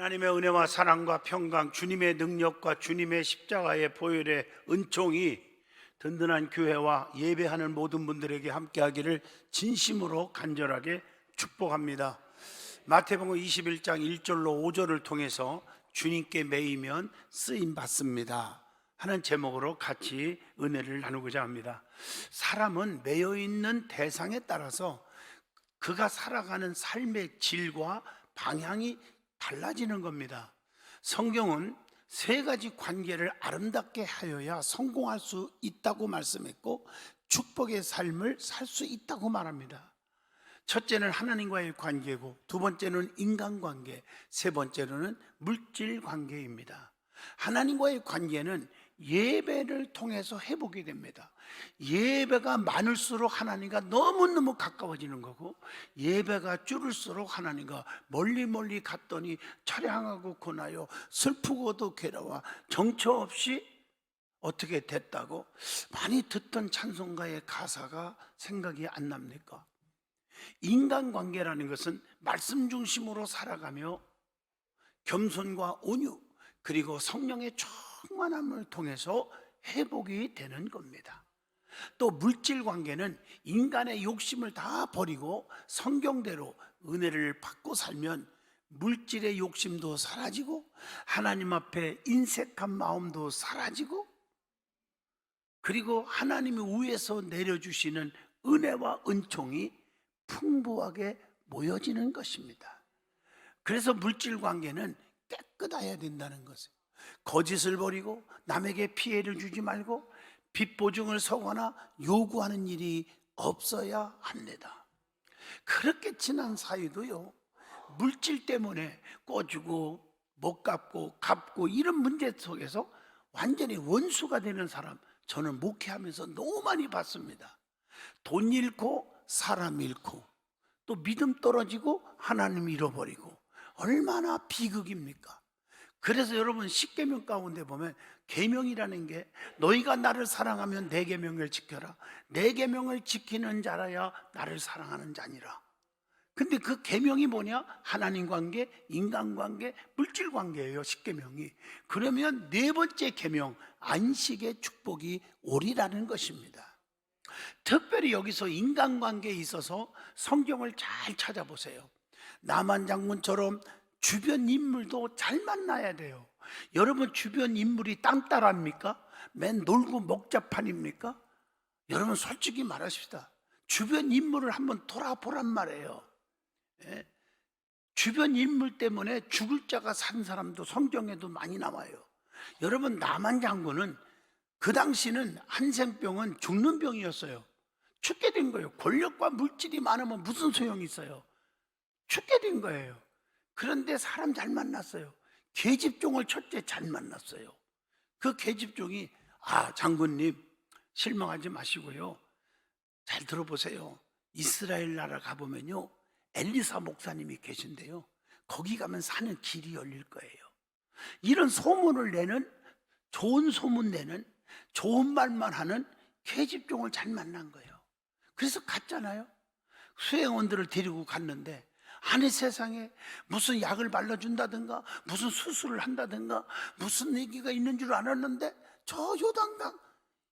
하나님의 은혜와 사랑과 평강, 주님의 능력과 주님의 십자가의 보혈의 은총이 든든한 교회와 예배하는 모든 분들에게 함께하기를 진심으로 간절하게 축복합니다. 마태복음 21장 1절로 5절을 통해서 주님께 매이면 쓰임 받습니다 하는 제목으로 같이 은혜를 나누고자 합니다. 사람은 매여 있는 대상에 따라서 그가 살아가는 삶의 질과 방향이 달라지는 겁니다. 성경은 세 가지 관계를 아름답게 하여야 성공할 수 있다고 말씀했고 축복의 삶을 살 수 있다고 말합니다. 첫째는 하나님과의 관계고, 두 번째는 인간관계, 세 번째로는 물질관계입니다. 하나님과의 관계는 예배를 통해서 회복이 됩니다. 예배가 많을수록 하나님과 너무너무 가까워지는 거고, 예배가 줄을수록 하나님과 멀리 갔더니 철량하고 고나요 슬프고도 괴로워 정처 없이 어떻게 됐다고 많이 듣던 찬송가의 가사가 생각이 안 납니까? 인간관계라는 것은 말씀 중심으로 살아가며 겸손과 온유 그리고 성령의 충만함을 통해서 회복이 되는 겁니다. 또 물질관계는 인간의 욕심을 다 버리고 성경대로 은혜를 받고 살면 물질의 욕심도 사라지고 하나님 앞에 인색한 마음도 사라지고, 그리고 하나님이 위에서 내려주시는 은혜와 은총이 풍부하게 모여지는 것입니다. 그래서 물질관계는 깨끗해야 된다는 것이에요. 거짓을 버리고 남에게 피해를 주지 말고 빚 보증을 서거나 요구하는 일이 없어야 합니다. 그렇게 지난 사이도요, 물질 때문에 꺼주고 못 갚고 이런 문제 속에서 완전히 원수가 되는 사람, 저는 목회하면서 너무 많이 봤습니다. 돈 잃고 사람 잃고 또 믿음 떨어지고 하나님 잃어버리고 얼마나 비극입니까? 그래서 여러분 십계명 가운데 보면 계명이라는 게 너희가 나를 사랑하면 내 계명을 지켜라, 내 계명을 지키는 자라야 나를 사랑하는 자니라. 근데 그 계명이 뭐냐? 하나님 관계, 인간 관계, 물질 관계예요. 십계명이. 그러면 네 번째 계명 안식의 축복이 오리라는 것입니다. 특별히 여기서 인간관계에 있어서 성경을 잘 찾아보세요. 나만 장군처럼 주변 인물도 잘 만나야 돼요. 여러분 주변 인물이 딴따라입니까? 맨 놀고 먹자판입니까? 여러분 솔직히 말하십시다. 주변 인물을 한번 돌아보란 말이에요. 예? 주변 인물 때문에 죽을 자가 산 사람도 성경에도 많이 나와요. 여러분 나만 장군은 그 당시는 한센병은 죽는 병이었어요. 죽게 된 거예요. 권력과 물질이 많으면 무슨 소용이 있어요? 죽게 된 거예요. 그런데 사람 잘 만났어요. 계집종을 첫째 잘 만났어요. 그 계집종이 장군님 실망하지 마시고요, 잘 들어보세요. 이스라엘 나라 가보면요 엘리사 목사님이 계신데요, 거기 가면 사는 길이 열릴 거예요. 이런 소문을 내는, 좋은 소문 내는, 좋은 말만 하는 계집종을 잘 만난 거예요. 그래서 갔잖아요. 수행원들을 데리고 갔는데 아니 세상에 무슨 약을 발라준다든가 무슨 수술을 한다든가 무슨 얘기가 있는 줄 알았는데 저 요단강,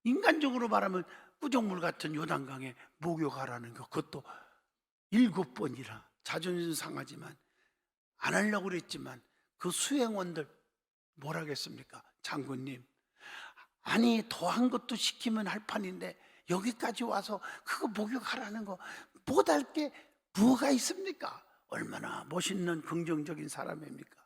인간적으로 말하면 꾸정물 같은 요단강에 목욕하라는 거, 그것도 7번이라 자존심 상하지만 안 하려고 그랬지만 그 수행원들 뭐라 겠습니까? 장군님, 아니 더한 것도 시키면 할 판인데 여기까지 와서 그거 목욕하라는 거 못할 게 뭐가 있습니까? 얼마나 멋있는 긍정적인 사람입니까?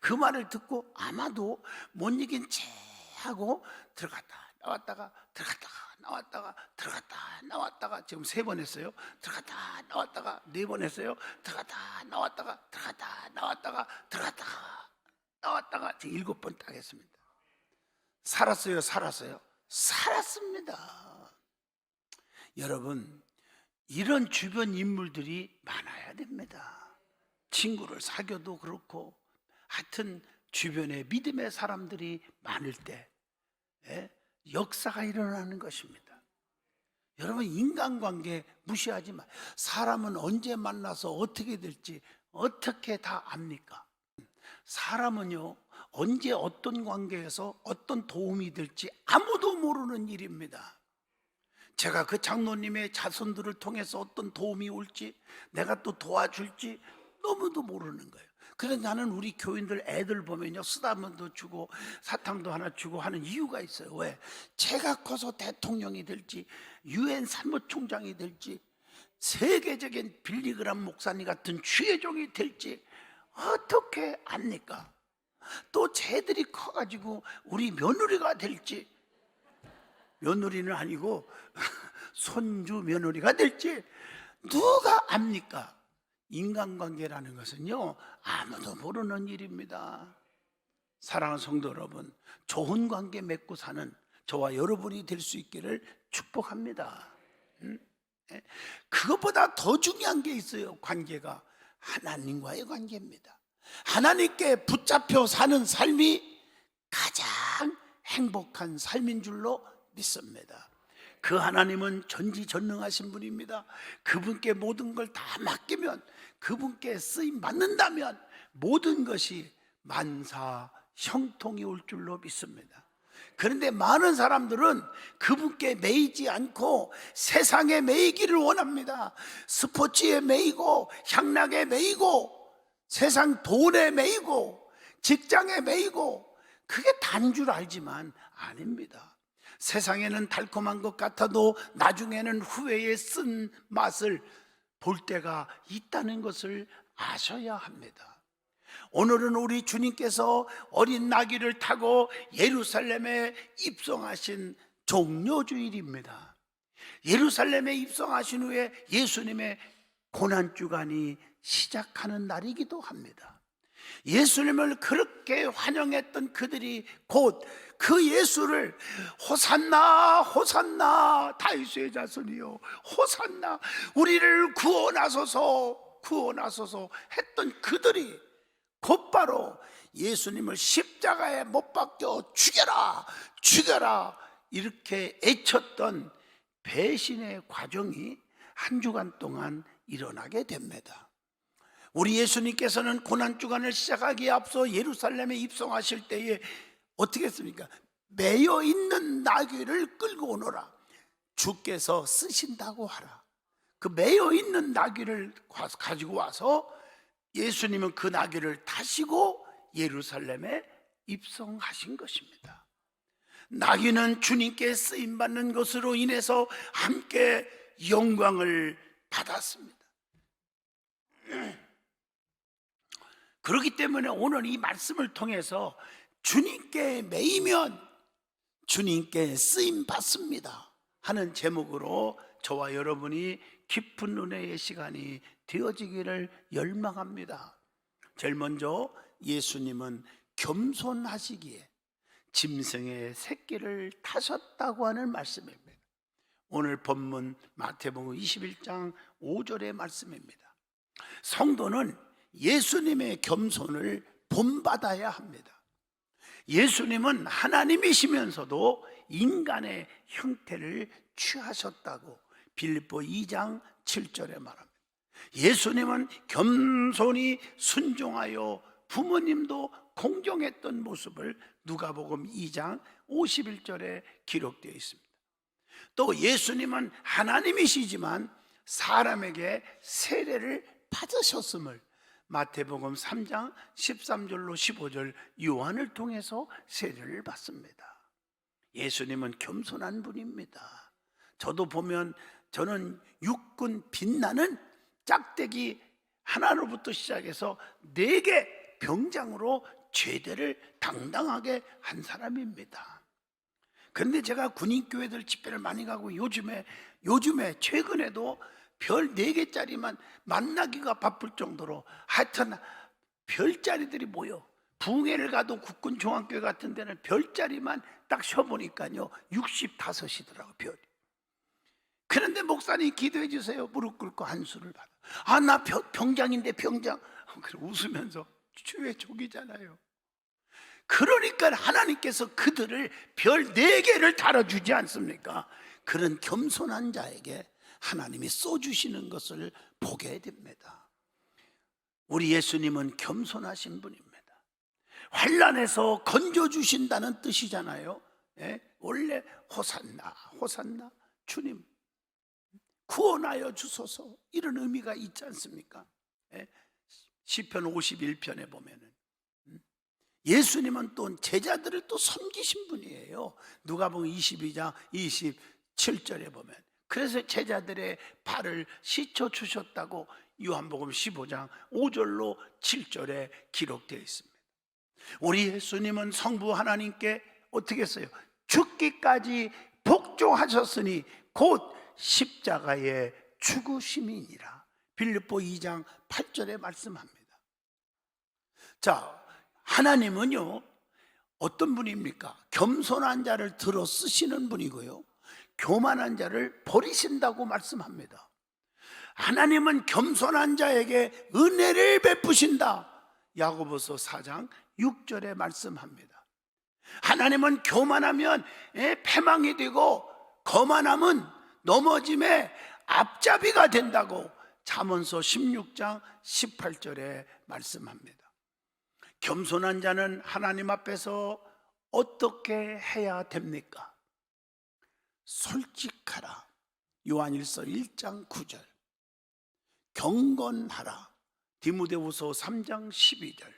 그 말을 듣고 아마도 못 이긴 채 하고 들어갔다 나왔다가 들어갔다가 나왔다가 들어갔다 나왔다가 지금 3번 했어요. 들어갔다 나왔다가 4번 했어요. 들어갔다 나왔다가 들어갔다 나왔다가 들어갔다가 나왔다가 지금 7번 딱 했습니다. 살았어요? 살았습니다. 여러분 이런 주변 인물들이 많아야 됩니다. 친구를 사귀어도 그렇고 하여튼 주변에 믿음의 사람들이 많을 때 역사가 일어나는 것입니다. 여러분 인간관계 무시하지 마. 사람은 언제 만나서 어떻게 될지 어떻게 다 압니까? 사람은요, 언제 어떤 관계에서 어떤 도움이 될지 아무도 모르는 일입니다. 제가 그 장로님의 자손들을 통해서 어떤 도움이 올지, 내가 또 도와줄지 너무도 모르는 거예요. 그래서 나는 우리 교인들 애들 보면요, 쓰다문도 주고 사탕도 하나 주고 하는 이유가 있어요. 왜? 제가 커서 대통령이 될지, 유엔 사무총장이 될지, 세계적인 빌리그람 목사님 같은 주의종이 될지 어떻게 압니까? 또 쟤들이 커가지고 우리 며느리가 될지, 며느리는 아니고 손주 며느리가 될지 누가 압니까? 인간관계라는 것은요, 아무도 모르는 일입니다. 사랑하는 성도 여러분, 좋은 관계 맺고 사는 저와 여러분이 될 수 있기를 축복합니다. 그것보다 더 중요한 게 있어요. 관계가 하나님과의 관계입니다. 하나님께 붙잡혀 사는 삶이 가장 행복한 삶인 줄로 믿습니다. 그 하나님은 전지전능하신 분입니다. 그분께 모든 걸 다 맡기면, 그분께 쓰임 받는다면 모든 것이 만사 형통이 올 줄로 믿습니다. 그런데 많은 사람들은 그분께 매이지 않고 세상에 매이기를 원합니다. 스포츠에 매이고, 향락에 매이고, 세상 돈에 매이고, 직장에 매이고, 그게 단 줄 알지만 아닙니다. 세상에는 달콤한 것 같아도 나중에는 후회의 쓴 맛을 볼 때가 있다는 것을 아셔야 합니다. 오늘은 우리 주님께서 어린 나귀를 타고 예루살렘에 입성하신 종료주일입니다. 예루살렘에 입성하신 후에 예수님의 고난주간이 시작하는 날이기도 합니다. 예수님을 그렇게 환영했던 그들이 곧 그 예수를 호산나 호산나 다윗의 자손이요 호산나 우리를 구원하소서 구원하소서 했던 그들이 곧바로 예수님을 십자가에 못 박혀 죽여라 죽여라 이렇게 애쳤던 배신의 과정이 한 주간 동안 일어나게 됩니다. 우리 예수님께서는 고난주간을 시작하기에 앞서 예루살렘에 입성하실 때에 어떻게 했습니까? 매여 있는 나귀를 끌고 오너라. 주께서 쓰신다고 하라. 그 매여 있는 나귀를 가지고 와서 예수님은 그 나귀를 타시고 예루살렘에 입성하신 것입니다. 나귀는 주님께 쓰임받는 것으로 인해서 함께 영광을 받았습니다. 그렇기 때문에 오늘 이 말씀을 통해서 주님께 매이면 주님께 쓰임 받습니다 하는 제목으로 저와 여러분이 깊은 은혜의 시간이 되어지기를 열망합니다. 제일 먼저 예수님은 겸손하시기에 짐승의 새끼를 타셨다고 하는 말씀입니다. 오늘 본문 마태복음 21장 5절의 말씀입니다. 성도는 예수님의 겸손을 본받아야 합니다. 예수님은 하나님이시면서도 인간의 형태를 취하셨다고 빌립보 2장 7절에 말합니다. 예수님은 겸손히 순종하여 부모님도 공경했던 모습을 누가복음 2장 51절에 기록되어 있습니다. 또 예수님은 하나님이시지만 사람에게 세례를 받으셨음을 마태복음 3장 13절로 15절 요한을 통해서 세례를 받습니다. 예수님은 겸손한 분입니다. 저도 보면 저는 육군 빛나는 짝대기 하나로부터 시작해서 4개 병장으로 제대를 당당하게 한 사람입니다. 그런데 제가 군인교회들 집회를 많이 가고 요즘에 최근에도 별 4개짜리만 만나기가 바쁠 정도로 하여튼 별자리들이 모여 부흥회를 가도 국군 종합교회 같은 데는 별자리만 딱 쉬어보니까요 65이더라고요 별이. 그런데 목사님 기도해 주세요. 무릎 꿇고 한수를 받아. 아, 나 병장인데 병장. 그래 웃으면서 주의 족이잖아요. 그러니까 하나님께서 그들을 별 4개를 달아주지 않습니까? 그런 겸손한 자에게 하나님이 쏘주시는 것을 보게 됩니다. 우리 예수님은 겸손하신 분입니다. 환난에서 건져주신다는 뜻이잖아요. 예? 원래 호산나 호산나 주님 구원하여 주소서 이런 의미가 있지 않습니까? 예? 시편 51편에 보면은 예수님은 또 제자들을 또 섬기신 분이에요. 누가복음 22장 27절에 보면 그래서 제자들의 발을 씻어 주셨다고 요한복음 15장 5절로 7절에 기록되어 있습니다. 우리 예수님은 성부 하나님께 어떻게 했어요? 죽기까지 복종하셨으니 곧 십자가의 죽으심이니라. 빌립보 2장 8절에 말씀합니다. 자, 하나님은요 어떤 분입니까? 겸손한 자를 들어 쓰시는 분이고요 교만한 자를 버리신다고 말씀합니다. 하나님은 겸손한 자에게 은혜를 베푸신다. 야고보서 4장 6절에 말씀합니다. 하나님은 교만하면 패망이 되고 거만함은 넘어짐의 앞잡이가 된다고 잠언서 16장 18절에 말씀합니다. 겸손한 자는 하나님 앞에서 어떻게 해야 됩니까? 솔직하라. 요한일서 1장 9절. 경건하라. 디모데후서 3장 12절.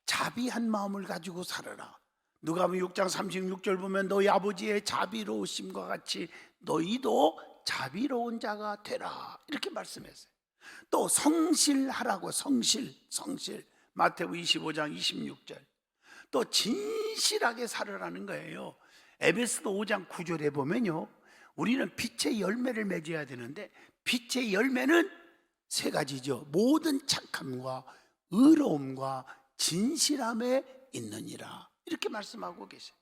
자비한 마음을 가지고 살아라. 누가복음 6장 36절 보면 너희 아버지의 자비로우심과 같이 너희도 자비로운 자가 되라 이렇게 말씀했어요. 또 성실하라고 성실 마태복음 25장 26절. 또 진실하게 살아라는 거예요. 에베소서 5장 9절에 보면요 우리는 빛의 열매를 맺어야 되는데 빛의 열매는 세 가지죠. 모든 착함과 의로움과 진실함에 있느니라 이렇게 말씀하고 계세요.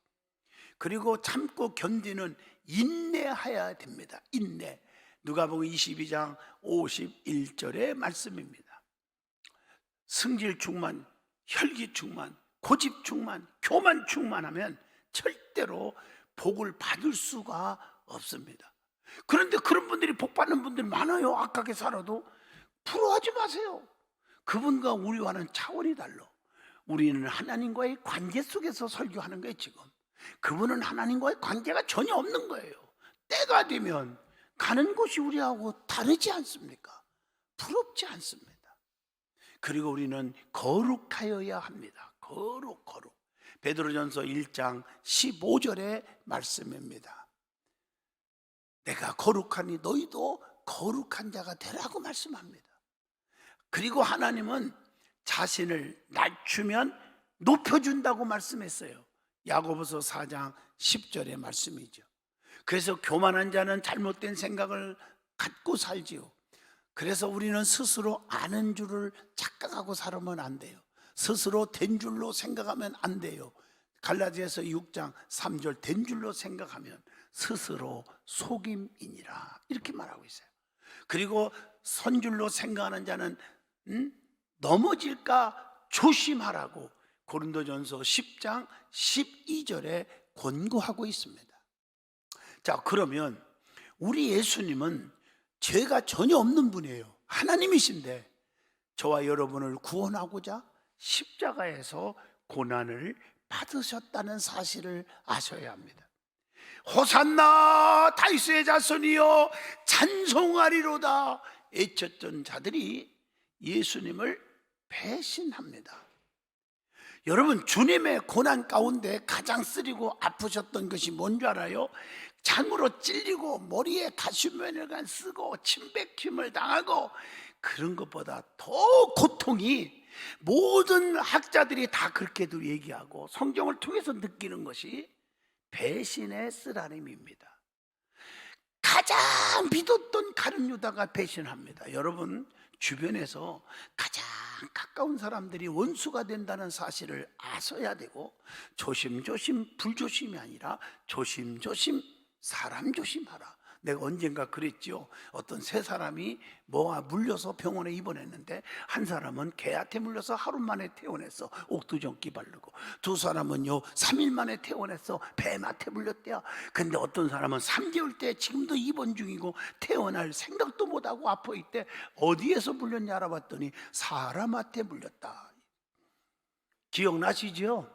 그리고 참고 견디는 인내하여야 됩니다. 인내. 누가복음 22장 51절의 말씀입니다. 승질 충만, 혈기 충만, 고집 충만, 교만 충만하면 절대로 복을 받을 수가 없습니다. 그런데 그런 분들이 복 받는 분들이 많아요. 악하게 살아도. 부러워하지 마세요. 그분과 우리와는 차원이 달라. 우리는 하나님과의 관계 속에서 설교하는 거예요. 지금 그분은 하나님과의 관계가 전혀 없는 거예요. 때가 되면 가는 곳이 우리하고 다르지 않습니까? 부럽지 않습니다. 그리고 우리는 거룩하여야 합니다. 거룩. 베드로전서 1장 15절의 말씀입니다. 내가 거룩하니 너희도 거룩한 자가 되라고 말씀합니다. 그리고 하나님은 자신을 낮추면 높여준다고 말씀했어요. 야고보서 4장 10절의 말씀이죠. 그래서 교만한 자는 잘못된 생각을 갖고 살지요. 그래서 우리는 스스로 아는 줄을 착각하고 살면 안 돼요. 스스로 된 줄로 생각하면 안 돼요. 갈라디아서 6장 3절 된 줄로 생각하면 스스로 속임이니라 이렇게 말하고 있어요. 그리고 선줄로 생각하는 자는 넘어질까 조심하라고 고린도전서 10장 12절에 권고하고 있습니다. 자, 그러면 우리 예수님은 죄가 전혀 없는 분이에요. 하나님이신데 저와 여러분을 구원하고자 십자가에서 고난을 받으셨다는 사실을 아셔야 합니다. 호산나 다윗의 자손이여 찬송하리로다 외쳤던 자들이 예수님을 배신합니다. 여러분, 주님의 고난 가운데 가장 쓰리고 아프셨던 것이 뭔 줄 알아요? 창으로 찔리고 머리에 가시면을 쓰고 침뱉김을 당하고, 그런 것보다 더 고통이, 모든 학자들이 다 그렇게도 얘기하고 성경을 통해서 느끼는 것이 배신의 쓰라림입니다. 가장 믿었던 가룟 유다가 배신합니다. 여러분, 주변에서 가장 가까운 사람들이 원수가 된다는 사실을 아셔야 되고, 조심조심 불조심이 아니라 조심조심 사람 조심하라. 내가 언젠가 그랬지요. 어떤 세 사람이 뭐가 물려서 병원에 입원했는데, 한 사람은 개한테 물려서 하루 만에 퇴원했어. 옥두전기 바르고. 두 사람은요 3일 만에 퇴원했어. 뱀한테 물렸대요. 근데 어떤 사람은 3개월째 지금도 입원 중이고 퇴원할 생각도 못하고 아파 있대. 어디에서 물렸냐 알아봤더니 사람한테 물렸다. 기억나시죠?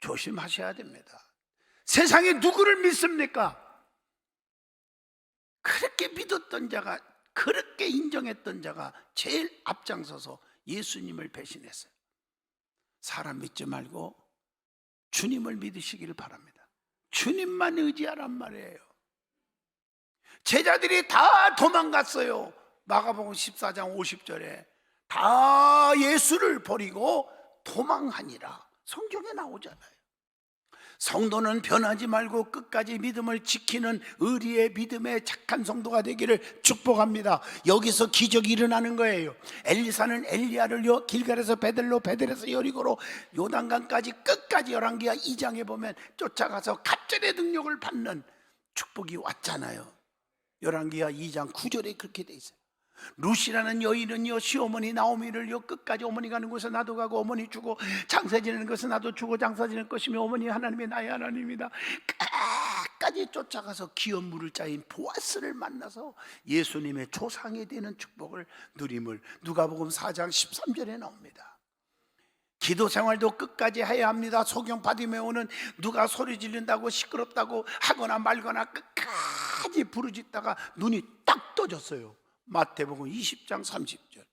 조심하셔야 됩니다. 세상에 누구를 믿습니까? 그렇게 믿었던 자가, 그렇게 인정했던 자가 제일 앞장서서 예수님을 배신했어요. 사람 믿지 말고 주님을 믿으시기를 바랍니다. 주님만 의지하란 말이에요. 제자들이 다 도망갔어요. 마가복음 14장 50절에 다 예수를 버리고 도망하니라 성경에 나오잖아요. 성도는 변하지 말고 끝까지 믿음을 지키는 의리의 믿음의 착한 성도가 되기를 축복합니다. 여기서 기적이 일어나는 거예요. 엘리사는 엘리야를 길갈에서 베델로, 베델에서 여리고로, 요단강까지 끝까지 열왕기하 2장에 보면 쫓아가서 갑절의 능력을 받는 축복이 왔잖아요. 열왕기하 2장 9절에 그렇게 돼 있어요. 루시라는 여인은요, 시어머니 나오미를요 끝까지 어머니 가는 곳에 나도 가고 어머니 주고 장사 지내는 것에 나도 주고 장사 지낼 것이며 어머니 하나님이 나의 하나님이다. 끝까지 쫓아가서 기업 물을 자인 보아스를 만나서 예수님의 조상이 되는 축복을 누림을 누가복음 4장 13절에 나옵니다. 기도 생활도 끝까지 해야 합니다. 소경 바디메오는 누가 소리 지른다고 시끄럽다고 하거나 말거나 끝까지 부르짖다가 눈이 딱 떠졌어요. 마태복음 20장 30절.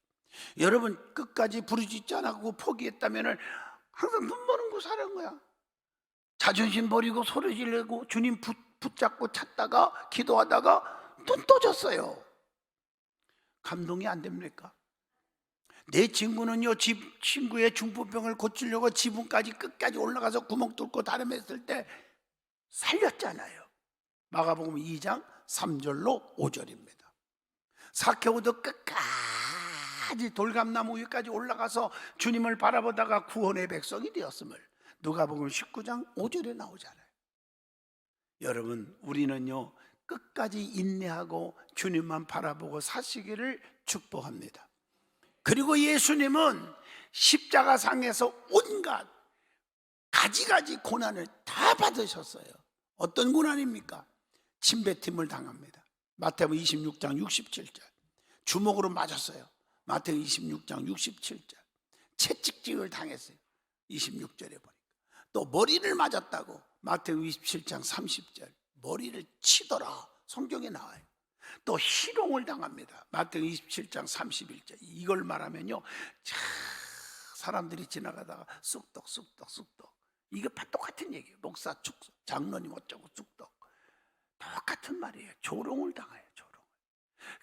여러분 끝까지 부르짖지 않고 포기했다면 항상 눈 모르고 사는 거야. 자존심 버리고 소리 지르고 주님 붙잡고 찾다가 기도하다가 눈 떠졌어요. 감동이 안 됩니까? 내 친구는요, 친구의 중풍병을 고치려고 지붕까지 끝까지 올라가서 구멍 뚫고 다름했을 때 살렸잖아요. 마가복음 2장 3절로 5절입니다. 사케오도 끝까지 돌감나무 위까지 올라가서 주님을 바라보다가 구원의 백성이 되었음을 누가복음 19장 5절에 나오잖아요. 여러분, 우리는요 끝까지 인내하고 주님만 바라보고 사시기를 축복합니다. 그리고 예수님은 십자가상에서 온갖 가지가지 고난을 다 받으셨어요. 어떤 고난입니까? 침뱉음을 당합니다. 마태복음 26장 67절. 주먹으로 맞았어요. 마태복음 26장 67절. 채찍질을 당했어요. 26절에 보니까. 또 머리를 맞았다고 마태복음 27장 30절. 머리를 치더라. 성경에 나와요. 또 희롱을 당합니다. 마태복음 27장 31절. 이걸 말하면요, 사람들이 지나가다가 쑥떡 이게 똑같은 얘기예요. 목사, 축소, 장로님 어쩌고 쑥떡. 똑같은 말이에요. 조롱을 당해요. 조롱.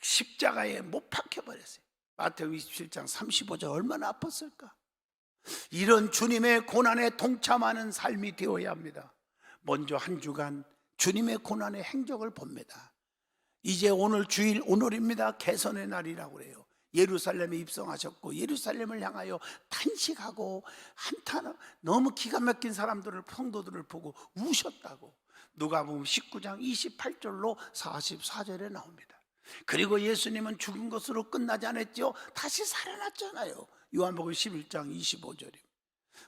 십자가에 못 박혀버렸어요. 마태복음 27장 35절 얼마나 아팠을까? 이런 주님의 고난에 동참하는 삶이 되어야 합니다. 먼저 한 주간 주님의 고난의 행적을 봅니다. 이제 오늘 주일, 오늘입니다. 개선의 날이라고 그래요. 예루살렘에 입성하셨고 예루살렘을 향하여 탄식하고 한탄, 너무 기가 막힌 사람들을, 성도들을 보고 우셨다고 누가복음 19장 28절로 44절에 나옵니다. 그리고 예수님은 죽은 것으로 끝나지 않았죠. 다시 살아났잖아요. 요한복음 11장 25절입니다.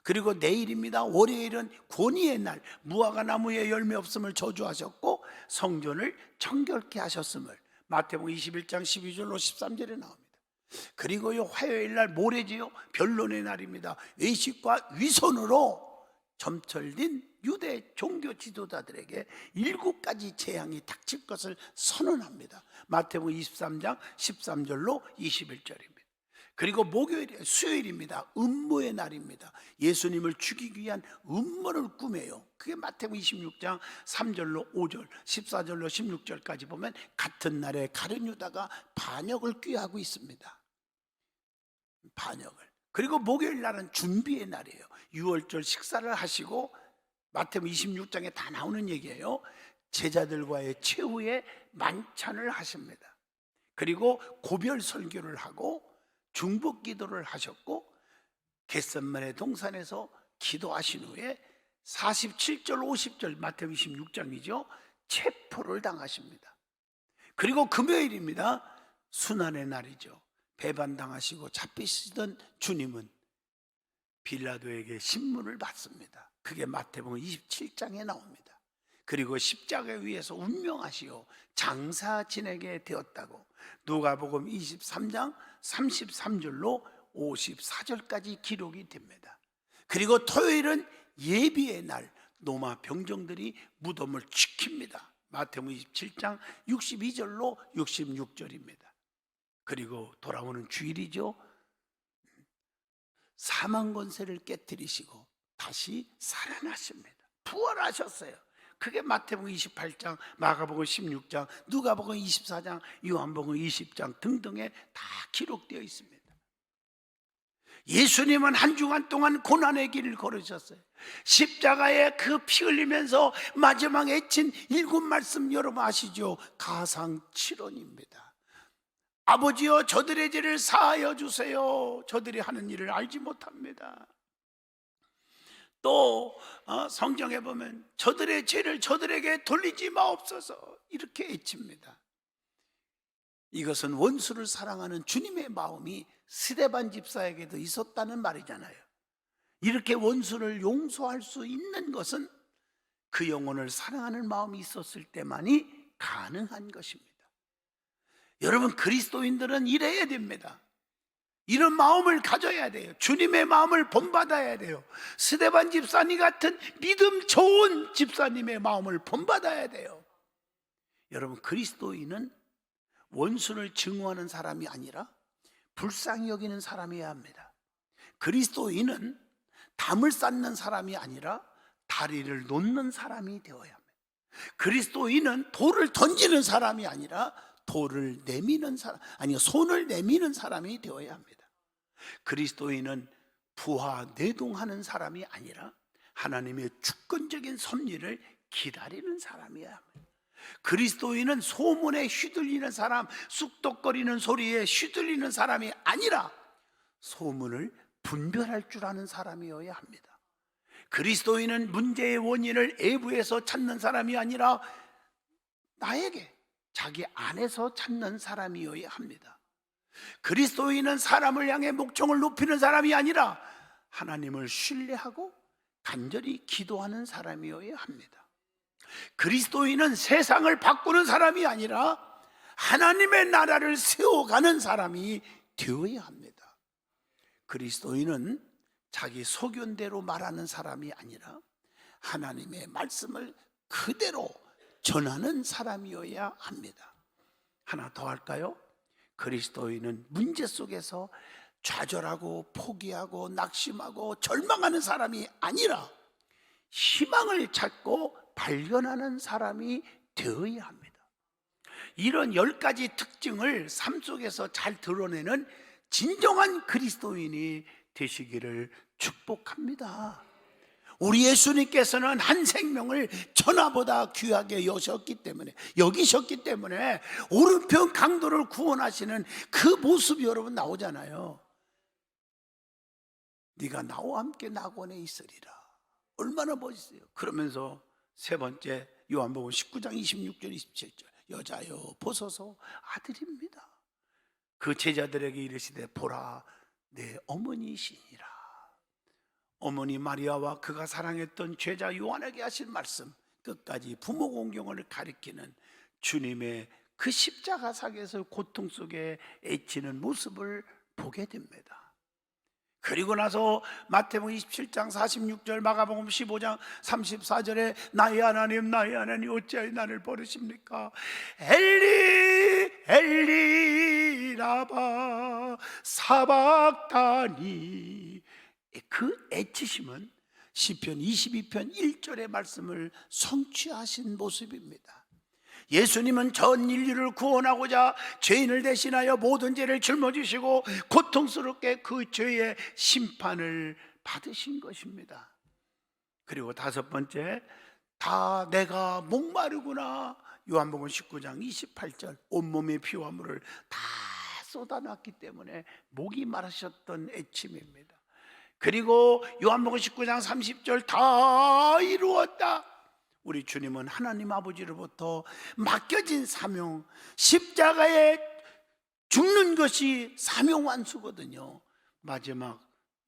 그리고 내일입니다. 월요일은 권위의 날, 무화과 나무에 열매 없음을 저주하셨고 성전을 정결케 하셨음을 마태복음 21장 12절로 13절에 나옵니다. 그리고요, 화요일 날 모레지요, 변론의 날입니다. 외식과 위선으로 점철된 유대 종교 지도자들에게 7가지 재앙이 닥칠 것을 선언합니다. 마태복음 23장 13절로 21절입니다. 그리고 목요일, 수요일입니다. 음모의 날입니다. 예수님을 죽이기 위한 음모를 꾸며요. 그게 마태복음 26장 3절로 5절, 14절로 16절까지 보면 같은 날에 가룟 유다가 반역을 꾀하고 있습니다. 반역을. 그리고 목요일 날은 준비의 날이에요. 6월절 식사를 하시고 마태복음 26장에 다 나오는 얘기예요. 제자들과의 최후의 만찬을 하십니다. 그리고 고별 설교를 하고 중복 기도를 하셨고 겟세마네 동산에서 기도하신 후에 47절 50절 마태복음 26장이죠. 체포를 당하십니다. 그리고 금요일입니다. 순환의 날이죠. 배반당하시고 잡히시던 주님은 빌라도에게 신문을 받습니다. 그게 마태복음 27장에 나옵니다. 그리고 십자가 위에서 운명하시어 장사 지내게 되었다고 누가복음 23장 33절로 54절까지 기록이 됩니다. 그리고 토요일은 예비의 날, 노마 병정들이 무덤을 지킵니다. 마태복음 27장 62절로 66절입니다. 그리고 돌아오는 주일이죠. 사망 권세를 깨뜨리시고 다시 살아나십니다. 부활하셨어요. 그게 마태복음 28장, 마가복음 16장, 누가복음 24장, 요한복음 20장 등등에 다 기록되어 있습니다. 예수님은 한 주간 동안 고난의 길을 걸으셨어요. 십자가에 그 피 흘리면서 마지막 애친 일곱 말씀 여러분 아시죠? 가상칠언입니다. 아버지여 저들의 죄를 사하여 주세요. 저들이 하는 일을 알지 못합니다. 또 성경에 보면 저들의 죄를 저들에게 돌리지 마옵소서 이렇게 애칩니다. 이것은 원수를 사랑하는 주님의 마음이 스데반 집사에게도 있었다는 말이잖아요. 이렇게 원수를 용서할 수 있는 것은 그 영혼을 사랑하는 마음이 있었을 때만이 가능한 것입니다. 여러분, 그리스도인들은 이래야 됩니다. 이런 마음을 가져야 돼요. 주님의 마음을 본받아야 돼요. 스데반 집사님 같은 믿음 좋은 집사님의 마음을 본받아야 돼요. 여러분, 그리스도인은 원수를 증오하는 사람이 아니라 불쌍히 여기는 사람이어야 합니다. 그리스도인은 담을 쌓는 사람이 아니라 다리를 놓는 사람이 되어야 합니다. 그리스도인은 돌을 던지는 사람이 아니라 돌을 내미는 사람, 아니 손을 내미는 사람이 되어야 합니다. 그리스도인은 부하 내동하는 사람이 아니라 하나님의 주권적인 섭리를 기다리는 사람이어야 합니다. 그리스도인은 소문에 휘둘리는 사람, 쑥덕거리는 소리에 휘둘리는 사람이 아니라 소문을 분별할 줄 아는 사람이어야 합니다. 그리스도인은 문제의 원인을 외부에서 찾는 사람이 아니라 나에게, 자기 안에서 찾는 사람이어야 합니다. 그리스도인은 사람을 향해 목청을 높이는 사람이 아니라 하나님을 신뢰하고 간절히 기도하는 사람이어야 합니다. 그리스도인은 세상을 바꾸는 사람이 아니라 하나님의 나라를 세워가는 사람이 되어야 합니다. 그리스도인은 자기 소견대로 말하는 사람이 아니라 하나님의 말씀을 그대로 전하는 사람이어야 합니다. 하나 더 할까요? 그리스도인은 문제 속에서 좌절하고 포기하고 낙심하고 절망하는 사람이 아니라 희망을 찾고 발견하는 사람이 되어야 합니다. 이런 10가지 특징을 삶 속에서 잘 드러내는 진정한 그리스도인이 되시기를 축복합니다. 우리 예수님께서는 한 생명을 천하보다 귀하게 여기셨기 때문에 오른편 강도를 구원하시는 그 모습이 여러분 나오잖아요. 네가 나와 함께 낙원에 있으리라. 얼마나 멋있어요. 그러면서 세 번째 요한복음 19장 26절 27절 여자여 보소서 아들입니다. 그 제자들에게 이르시되 보라 내 어머니시니라. 어머니 마리아와 그가 사랑했던 제자 요한에게 하신 말씀, 끝까지 부모 공경을 가리키는 주님의 그 십자가 사기에서 고통 속에 애치는 모습을 보게 됩니다. 그리고 나서 마태복음 27장 46절, 마가복음 15장 34절에 나의 하나님 어찌하여 나를 버리십니까? 엘리 엘리 라바 사박다니. 그 애치심은 시편 22편 1절의 말씀을 성취하신 모습입니다. 예수님은 전 인류를 구원하고자 죄인을 대신하여 모든 죄를 짊어지시고 고통스럽게 그 죄의 심판을 받으신 것입니다. 그리고 다섯 번째, 다 내가 목마르구나. 요한복음 19장 28절 온몸의 피와 물을 다 쏟아놨기 때문에 목이 마르셨던 애침입니다. 그리고 요한복음 19장 30절 다 이루었다. 우리 주님은 하나님 아버지로부터 맡겨진 사명, 십자가에 죽는 것이 사명 완수거든요. 마지막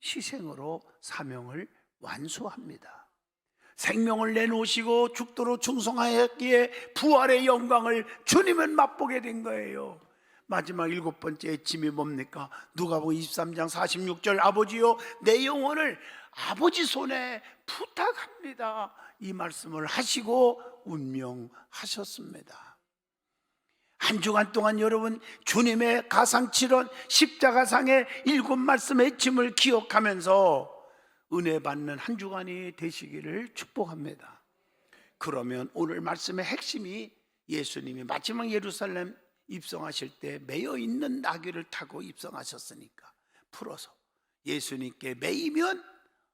희생으로 사명을 완수합니다. 생명을 내놓으시고 죽도록 충성하였기에 부활의 영광을 주님은 맛보게 된 거예요. 마지막 7번째 애침이 뭡니까? 누가복음 23장 46절, 아버지요 내 영혼을 아버지 손에 부탁합니다. 이 말씀을 하시고 운명하셨습니다. 한 주간 동안 여러분 주님의 가상칠언 십자가상의 7말씀 애침을 기억하면서 은혜 받는 한 주간이 되시기를 축복합니다. 그러면 오늘 말씀의 핵심이 예수님이 마지막 예루살렘 입성하실 때 매여 있는 나귀를 타고 입성하셨으니까 풀어서 예수님께 매이면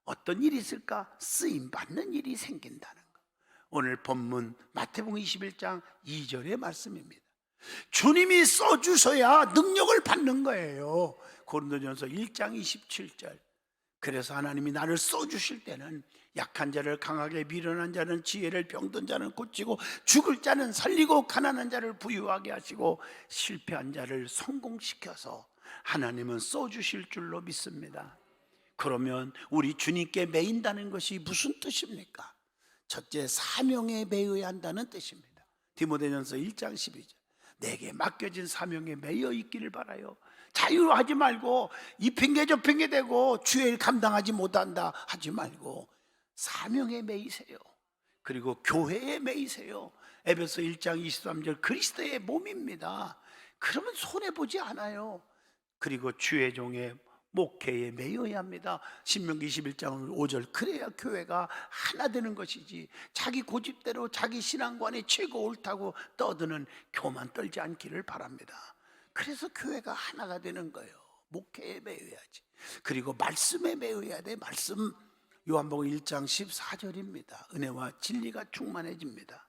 어떤 일이 있을까? 쓰임 받는 일이 생긴다는 것. 오늘 본문 마태복음 21장 2절의 말씀입니다. 주님이 써주셔야 능력을 받는 거예요. 고린도전서 1장 27절. 그래서 하나님이 나를 써주실 때는 약한 자를 강하게, 미련한 자는 지혜를, 병든 자는 고치고, 죽을 자는 살리고, 가난한 자를 부유하게 하시고, 실패한 자를 성공시켜서 하나님은 써주실 줄로 믿습니다. 그러면 우리 주님께 매인다는 것이 무슨 뜻입니까? 첫째, 사명에 매여야 한다는 뜻입니다. 디모데전서 1장 12절. 내게 맡겨진 사명에 매여 있기를 바라요. 자유하지 말고 이 핑계 저 핑계 대고 주의 일 감당하지 못한다 하지 말고 사명에 매이세요. 그리고 교회에 매이세요. 에베소 1장 23절, 그리스도의 몸입니다. 그러면 손해보지 않아요. 그리고 주의 종의 목회에 매여야 합니다. 신명기 21장 5절, 그래야 교회가 하나 되는 것이지 자기 고집대로 자기 신앙관이 최고 옳다고 떠드는 교만 떨지 않기를 바랍니다. 그래서 교회가 하나가 되는 거예요. 목회에 매여야지. 그리고 말씀에 매여야 돼. 말씀, 요한복음 1장 14절입니다. 은혜와 진리가 충만해집니다.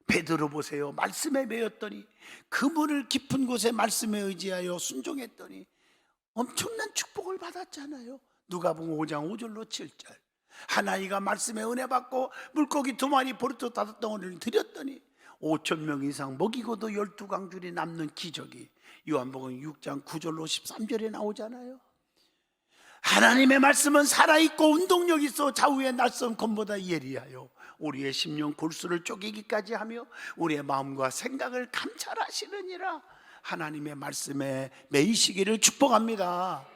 베드로 보세요. 말씀에 매였더니 그물을 깊은 곳에 말씀에 의지하여 순종했더니 엄청난 축복을 받았잖아요. 누가복음 5장 5절로 7절. 한 아이가 말씀에 은혜 받고 물고기 2마리 보리토 5덩어리를 드렸더니 5,000명 이상 먹이고도 12강줄이 남는 기적이 요한복음 6장 9절로 13절에 나오잖아요. 하나님의 말씀은 살아있고 운동력 있어 좌우의 낯선 검보다 예리하여 우리의 심령 골수를 쪼개기까지 하며 우리의 마음과 생각을 감찰하시느니라. 하나님의 말씀에 매이시기를 축복합니다.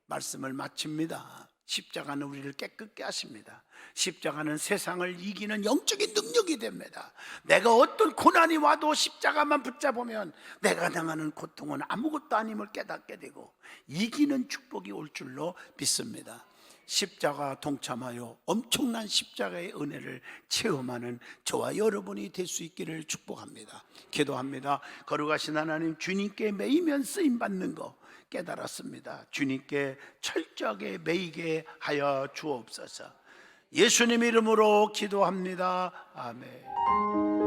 말씀을 마칩니다. 십자가는 우리를 깨끗게 하십니다. 십자가는 세상을 이기는 영적인 능력이 됩니다. 내가 어떤 고난이 와도 십자가만 붙잡으면 내가 당하는 고통은 아무것도 아님을 깨닫게 되고 이기는 축복이 올 줄로 믿습니다. 십자가 동참하여 엄청난 십자가의 은혜를 체험하는 저와 여러분이 될 수 있기를 축복합니다. 기도합니다. 거룩하신 하나님, 주님께 매이면 쓰임받는 거 깨달았습니다. 주님께 철저하게 매이게 하여 주옵소서. 예수님 이름으로 기도합니다. 아멘.